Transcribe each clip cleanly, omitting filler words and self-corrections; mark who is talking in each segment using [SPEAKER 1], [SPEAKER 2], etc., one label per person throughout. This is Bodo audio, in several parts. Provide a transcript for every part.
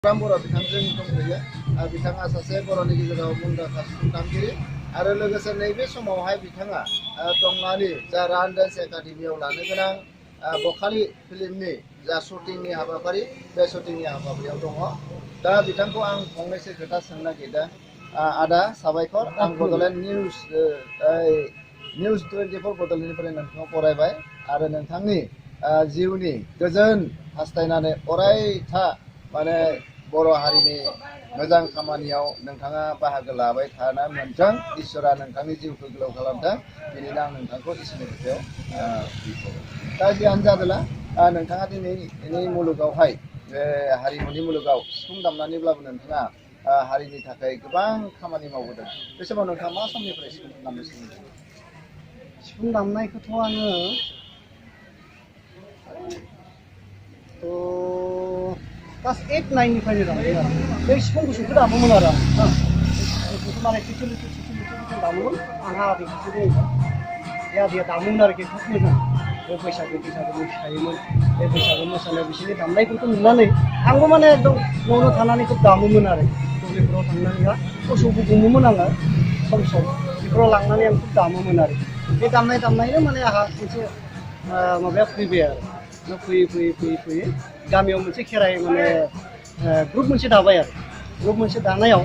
[SPEAKER 1] बर' बिथांजों दंफैयो बिथाङा सासे बर'नि गेजेराव मुंदांखा सुबुं दामगिरि आरो लोगोसे नैबे समावहाय बिथाङा टंलानि जा रानडेन्स एकाडेमियाव लानो गोनां बखालि फिल्मनि जा शुटिंनि हाबाफारि बे शुटिंनि हाबाफारियाव दङ। दा बिथांखौ आं फंनैसो खोथा सोंनो नागिरदों। आदा साबायखर, आं बड'लेण्ड निउस 24 बड'लेण्डनिफ्राय नोंथांखौ बरायबाय आरो नोंथांनि जिउनि गोजोन हास्थायनानै अरायथा माने बर' हारिनि मोजां खामानियाव नोंथाङा बाहागो लाबाय थानो मोनथों, इसोरा नोंथांनि जिउखौ गोलाव खालामथों, बेनिनो आं नोंथांखौ इसोरनि खाथियाव दा जियानो जादोला नोंथाङा दिनैनि मुलुगावहाय बे हारिमुनि मुलुगाव सिफुं दामनानैब्लाबो नोंथाङा हारिनि थाखाय गोबां खामानि मावबोदों। बे समाव नोंथाङा मा समनिफ्राय सिफुं दामनो सोलोंदों?
[SPEAKER 2] सिफुं दामनायखौथ' आङो क्लास 8-9 निफ्रायनो दामदों आरो बे सिफुं गुसुंखौ दामोमोन आरो आं गुसुंखौ माने थिथि दामोमोन। आंहा आदैखौसो दङमोन, बे आदैया दामोमोन आरोखि खोब मोजां। बे बैसागु मोसायोमोन। बे बैसागु मोसानायाव बिसोरनि दामनायफोरखौ नुनानै आंबो माने एकदम न'आवनो थानानै खोब दामोमोन आरो दुब्लिफोराव थांनानैहा मोसौबो गुमोमोन आङो सम बेफोराव लांनानै आं खोब दामोमोन आरो बे दामनायनो माने आंहा मोनसे माबाया फैबाय आरो फैयै गामियाव मोनसे खेराइ माने ग्रुप मोनसे दाबाय आरो ग्रुप मोनसे दानायाव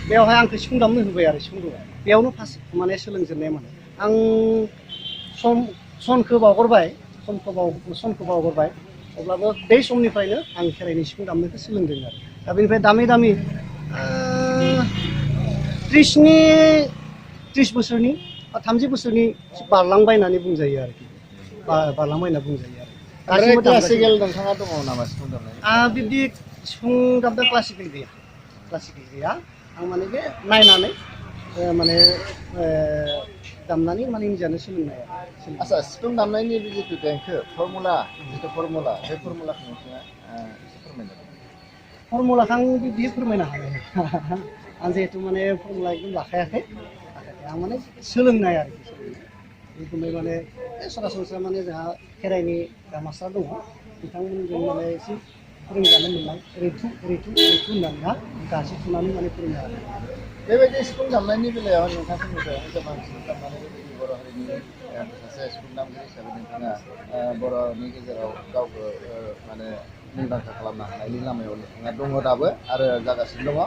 [SPEAKER 2] बेवहाय आंखौ सिफुं दामनो होबाय आरो सिफुं दामबाय बेयावनो फार्स्ट माने सोलोंजेननाय माने आं समखौ बावगारबाय अब्लाबो बे समनिफ्रायनो आं खेराइनि सिफुं दामनायखौ सोलोंदों आरो दा बेनिफ्राय दामै 30 बोसोरनि बा 30 बोसोरनि बारलांबाय होननानै बुंजायो आरोखि बारलांबाय होनना बुंजायो आरो
[SPEAKER 1] दासिमबो क्लासिकेल नोंथाङा दङ नामा सिफुं दामनाय?
[SPEAKER 2] बिब्दि सिफुं दामनाय क्लासिकेल गैया। आं माने बे नायनानै माने दामनानै माने निजानो सोलोंनाय आरो
[SPEAKER 1] आচ্ছা, सिफुं दामनायनि जिथु देंखो फर्मुला बे फर्मुलाखौ नोंथाङा एसे फोरमायनो हागोन?
[SPEAKER 2] फर्मुलाखौ आं बिदि फोरमायनो हानाय आं जिहेतु माने फर्मुला एकदम लाखायाखै आं माने सोलोंनाय आरोखि रोखोमै माने सरासनस्रा माने जोंहा खेराइनि मास्टार दङ, बिथांमोनजों माने एसे फोरोंजानो मोननाय रैथु होननानै गासै थुनानै माने फोरोंनो हादों।
[SPEAKER 1] बेबायदि सिफुं दामनायनि बेलायाव नोंथांमोननिफ्राय गोबां सिफुं दामनानै बेबायदि बर' हारिनि सासे सिफुं दामगिरि हिसाबै नोंथाङा बर'नि गेजेराव गावखौ माने मुंदांखा खालामनो हानायनि लामायाव नोंथाङा दङ दाबो आरो जागासिनो दङ।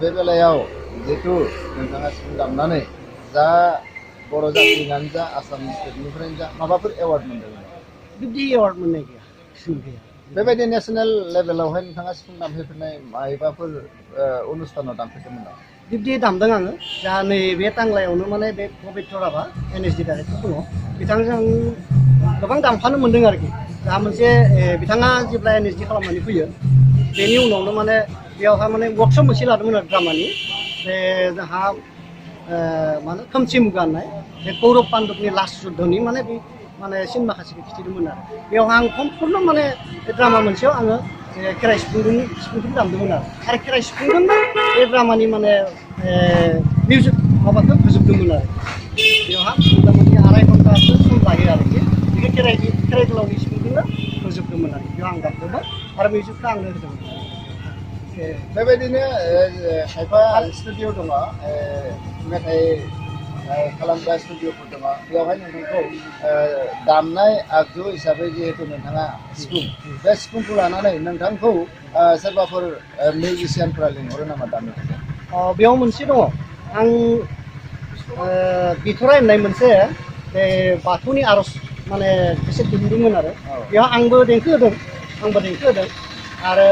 [SPEAKER 1] बे बेलायाव जिहेथु नोंथाङा सिफुं दामनानै जा बर' जाथिनियानो जा आसाम स्टेटनिफ्रायनो जा माबाफोर एवार्ड मोनदों नामा?
[SPEAKER 2] बिदि एवार्ड मोननाय गैया।
[SPEAKER 1] बेबायदि नेसनेल लेभेलावहाय नोंथाङा सिफुं दामफेरनाय मायबाफोर अनुस्थानाव दामफेरदोंमोन नामा?
[SPEAKER 2] बिब्दि दामदों आङो दा नैबे टांग्लायावनो माने बे पबित्र राभा NSD डाइरेक्टर दङ, बिथांजों आं गोबां दामफानो मोनदों आरोखि। दा मोनसे बिथाङा जेब्ला NSD खालामनानै फैयो बेनि उनावनो माने बेयावहाय माने वर्कशप मोनसे लादोंमोन आरो ड्रामानि बे जोंहा मा होनो खोमसि मुगा होननाय बे कौरब पान्डबनि लास्ट जुद्धनि माने बे माने सिन माखासेखौ खिथिदोंमोन आरो बेयावहाय आं सम्पुर्ण माने बे ड्रामा मोनसेयाव आङो खेराइ सिफुंखौ दामदोंमोन आरो खेराइ सिफुंजोंनो बे ड्रामानि माने मिउजिक माबाखौ फोजोबदोंमोन आरो बेवहाय मथा-मथि 2.5 घन्टासो सम लायो आरोखि बेखौ खेराइ गोलावनि सिफुंजोंनो फोजोबदोंमोन आरो बेयाव आं दामदोंमोन आरो मिउजिकखौ आंनो होदोंमोन।
[SPEAKER 1] बेबायदिनो खायफा स्टुडिअ दङ, मेथाइ खालामग्रा स्टुडिअफोर दङ, बेवहाय नोंथांखौ दामनाय आगजु हिसाबै जिहेतु नोंथाङा सिफुं, बे सिफुंखौ लानानै नोंथांखौ सोरबाफोर मिउजिसियानफोरा लिंहरो नामा दामनो थाखाय?
[SPEAKER 2] बेयाव मोनसे दङ, आं बिथराइ होननाय मोनसे बे बाथौनि आर'ज माने एसे दिहुनदोंमोन आरो बेयाव आंबो देंखो होदों आरो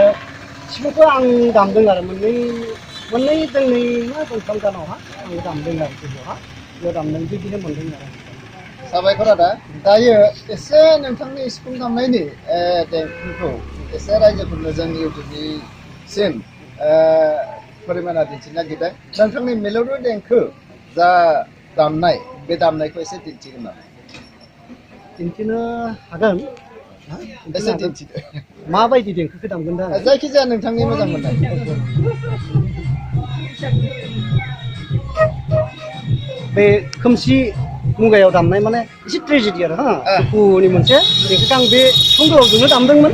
[SPEAKER 2] सिफुंखौ आं दामदों आरो मोननै दोंनै ना दोंथाम गानावहा आं दामदों आरो बेयाव दामदों बिदिनो मोनदों आरो।
[SPEAKER 1] साबायखर आदा। दायो एसे नोंथांनि सिफुं दामनायनि देंखोखौ एसे रायजोफोरनो जों इउटुबनिसिम फोरमायना दिन्थिनो नागिरदों। नोंथांनि मेलौदो देंखो जा दामनाय, बे दामनायखौ एसे दिन्थिगोन नामा?
[SPEAKER 2] दिन्थिनो हागोन।
[SPEAKER 1] एसे दिन्थिदो।
[SPEAKER 2] माबायदि देंखोखौ दामगोन दा?
[SPEAKER 1] जायखिजाया नोंथांनि मोजां मोननाय।
[SPEAKER 2] बे खोमसि मुगायाव दामनाय माने एसे ट्रेजेडि आरो दुखुनि मोनसे देंखोखौ आं बे सिफुं गोलावजोंनो दामदोंमोन।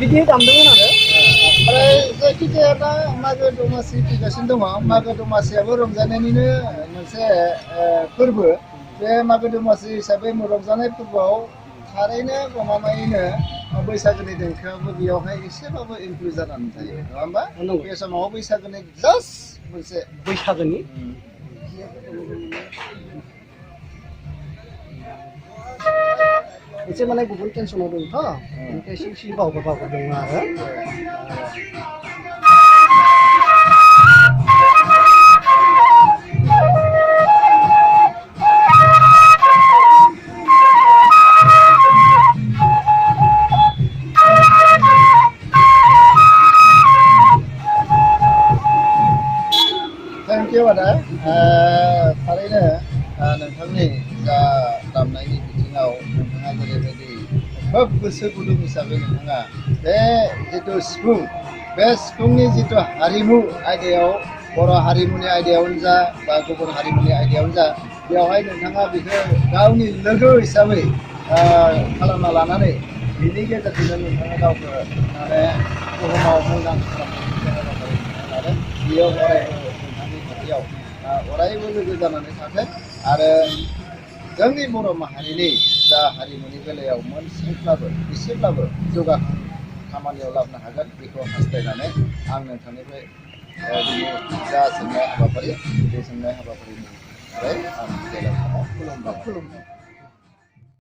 [SPEAKER 2] बिदि दामदोंमोन आरो
[SPEAKER 1] ओमफ्राय जायखिजाया दा मागो दमासि फैगासिनो दङ मागो दमासियाबो रंजानायनिनो मोनसे फोरबो बे मागो दमासि हिसाबै रंजानाय फोरबोआव थारैनो गमामायैनो बैसागोनि देंखोआबो बेयावहाय एसेबाबो इनक्लुड जानानै थायो नङा होमबा बे समाव बैसागोनि जास्ट मोनसे
[SPEAKER 2] बैसागोनि एसे माने गुबुन टेनसनाव दंथ' ओमफ्राय एसे एसे बावगारदों आरो
[SPEAKER 1] थेंक इउ आदा थारैनो नोंथांनि जा दामनायनि बिथिङाव नोंथाङा जेरैबायदि खोब गोसो गुदुं हिसाबै नोंथाङा बे जिथु सिफुं बे सिफुंनि जिथु हारिमु आयदायाव बर' हारिमुनि आयदायावनो जा बा गुबुन हारिमुनि आयदायावनो जा बेवहाय नोंथाङा बेखौ गावनि लोगो हिसाबै खालामना लानानै बिनि गेजेरजोंनो नोंथाङा गावखौ माने बुहुमाव मुंदांखा खालामनानै लादों बेयो अरायबो नोंथांनि खाथियाव अरायबो लोगो जानानै थाथों आरो जोंनि बर' माहारिनि जा हारिमुनि बेलायाव मोनसेब्लाबो एसेब्लाबो जौगाखां खामानियाव लाबोनो हागोन बेखौ हास्थायनानै आं नोंथांनिफ्राय दिनै जा सोंनाय हाबाफारि बे सोंनाय हाबाफारिनिफ्राय आं खुलुमबाय